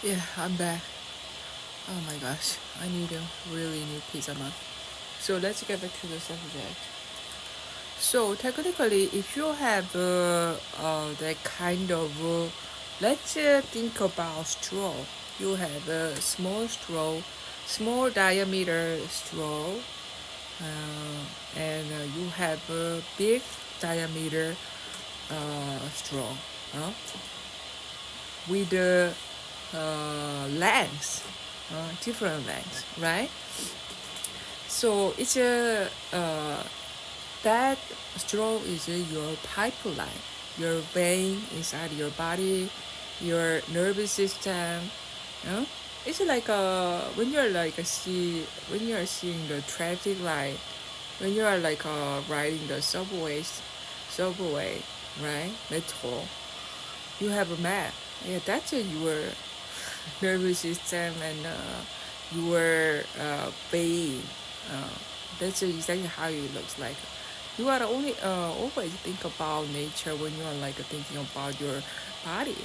Yeah, I'm back. Oh my gosh, I need a really new pizza man. So let's get back to the subject. So technically, if you have that kind of, let's think about straw. You have a small straw, small diameter straw, and you have a big diameter straw, uh, with the lengths, different lengths, right? So it's a that straw is your pipeline, your vein inside your body, your nervous system. You know? It's like when you're like when you're seeing the traffic light, when you are like riding the subway, right? Metro. You have a map. Yeah, that's your nervous system and your vein. Uh, that's exactly how it looks like. You are only always think about nature when you are like thinking about your body.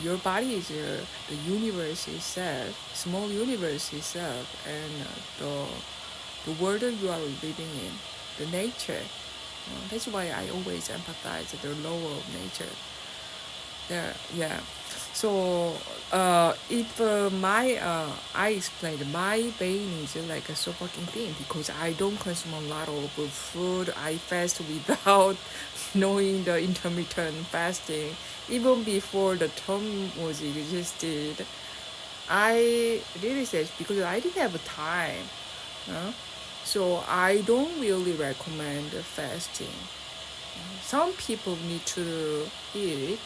Your body is the universe itself, small universe itself, and the world you are living in, the nature. That's why I always empathize the law of nature. Yeah, yeah. So if my I explained my brain is like a so fucking thing because I don't consume a lot of food. I fast without knowing the intermittent fasting. Even before the term was existed, I really said because I didn't have time. Huh? So I don't really recommend fasting. Some people need to eat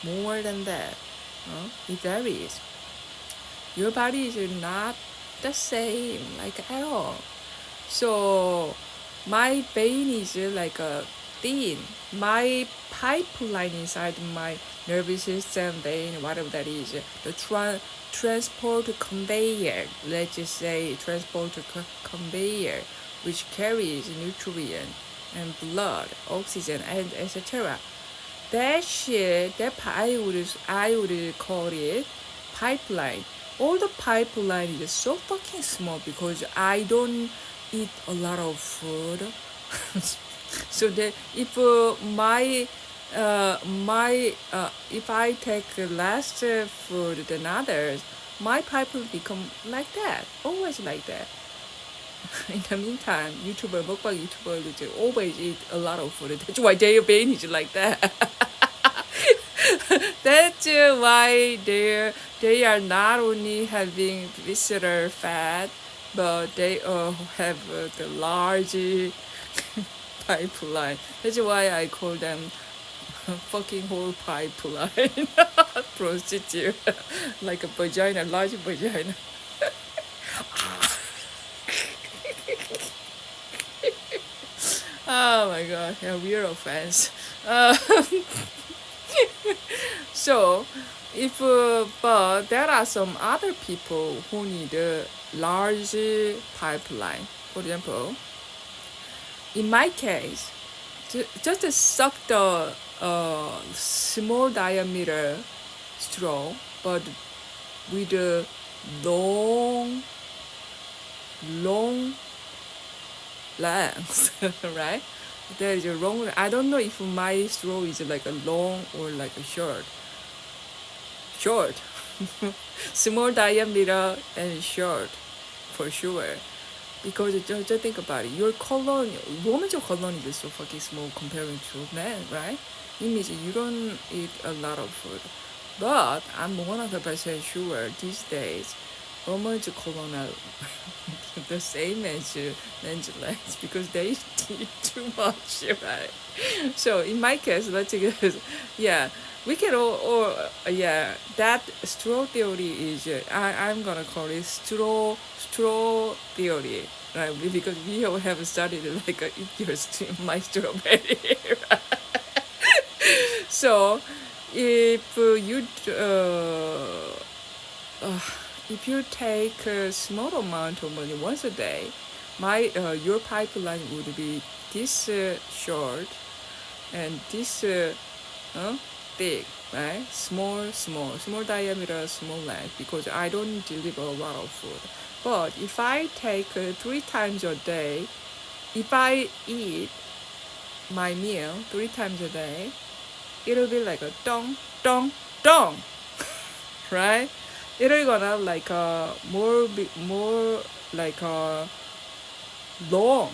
more than that. It varies. Your body is not the same, like at all. So my vein is like a thin. My pipeline inside my nervous system, vein, whatever that is, the transport conveyor, let's just say transport conveyor, which carries nutrient and blood, oxygen, and etc. That shit, I would call it pipeline. All the pipeline is so fucking small because I don't eat a lot of food. So that if if I take less food than others, my pipeline become like that, always like that. In the meantime, mukbang YouTuber always eat a lot of food. That's why their brain is like that. That's why they are not only having visceral fat, but they have the large pipeline. That's why I call them fucking whole pipeline prostitute, like a vagina, large vagina. Oh my god, yeah, we're offense. Uh, so, if but there are some other people who need a large pipeline. For example, in my case, just to suck the small diameter straw, but with a long, long length, right? There is a long. I don't know if my straw is like a long or like a short. Short, small diameter and short, for sure. Because just think about it. Your colon, woman's colon is so fucking small comparing to men, right? It means you don't eat a lot of food. But I'm 100% sure these days, women's colon are the same as men's legs because they eat too much, right? So in my case, let's say, yeah, we can all yeah, that straw theory is, I'm gonna call it straw theory, right? Because we all have studied like eat your my strawberry. So if you uh, if you take a small amount of money once a day, my your pipeline would be this short and this huh? thick, right? Small diameter, small length, because I don't deliver a lot of food. But if I take 3 times a day, if I eat my meal 3 times a day, it'll be like a dong, dong, dong, right? It'll gonna like more like long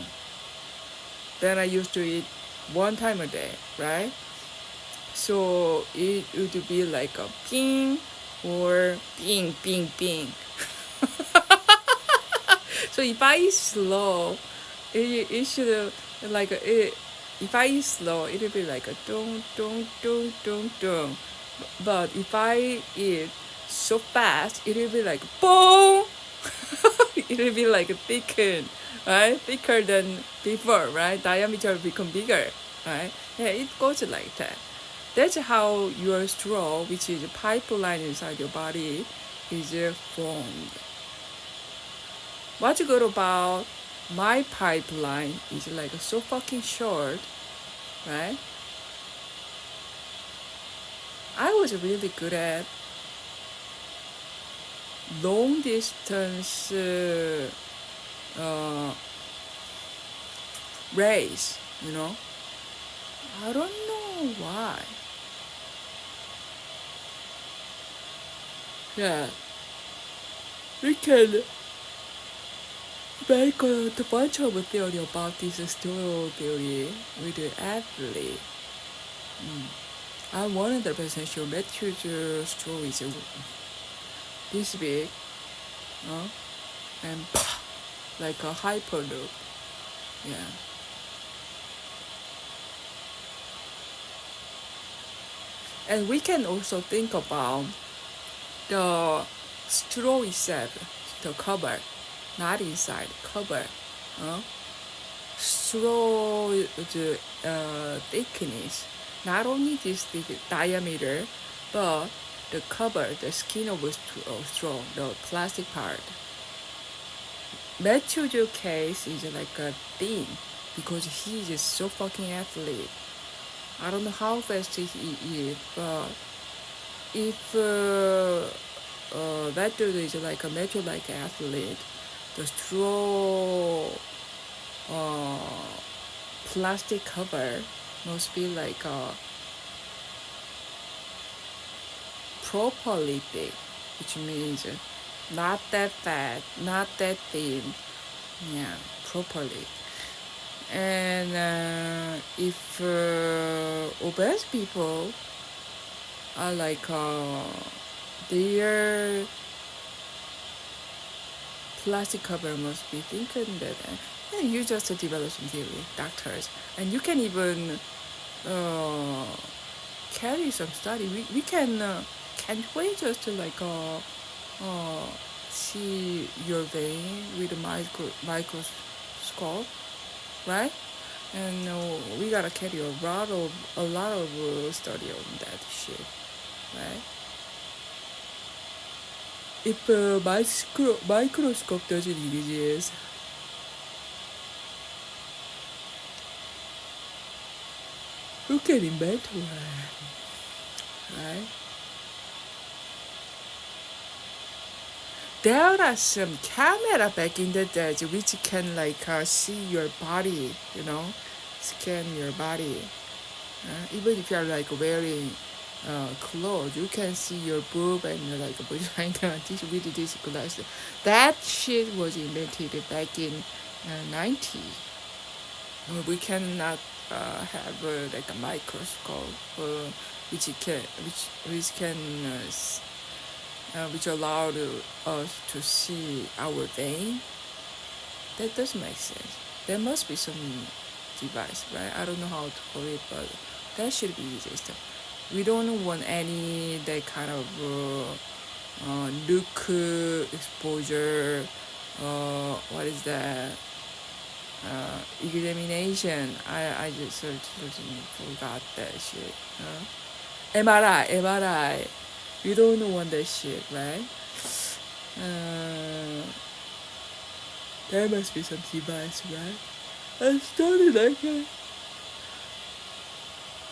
than I used to eat 1 time a day, right? So it would be like a ping or ping, ping, ping. So if I eat slow, it should like it. If I eat slow, it'll be like a dong, dong, dong, dong, dong. But if I eat so fast, it'll be like boom. It'll be like thickened, right? Thicker than before, right? Diameter will become bigger, right? Yeah, it goes like that. That's how your straw, which is a pipeline inside your body, is formed. What's good about my pipeline is like so fucking short, right? I was really good at long distance race, you know. I don't know why. Yeah, we can make a bunch of theory about this straw theory with the athlete. I'm 100% sure Matthew's straw is this big, and like a hyperloop. Yeah. And we can also think about the straw itself, the cover, not inside, cover. Straw the thickness, not only this diameter, but the cover, the skin of a straw, the plastic part. Matthew's case is like a thin because he is so fucking athlete. I don't know how fast he is, but if that dude is like a metro-like athlete, the straw plastic cover must be like properly thick, which means not that fat, not that thin, yeah, properly. And if obese people are like their plastic cover must be thicker than that. And you just develop some theory, doctors, and you can even carry some study. We can't we just like see your vein with a microscope, right? And we gotta carry a lot of study on that shit, right? If a microscope doesn't exist, who can invent one, right? There are some camera back in the day which can like see your body, you know, scan your body. Even if you're like wearing clothes, you can see your boob and like vagina with this glass. That shit was invented back in 90s. We cannot have like a microscope which allowed us to see our vein. That does make sense. There must be some device, right? I don't know how to call it, but that should be easiest. We don't want any that kind of look exposure. What is that? Examination. I just forgot that shit. MRI. We don't want that shit, right? There must be some device, right? I started like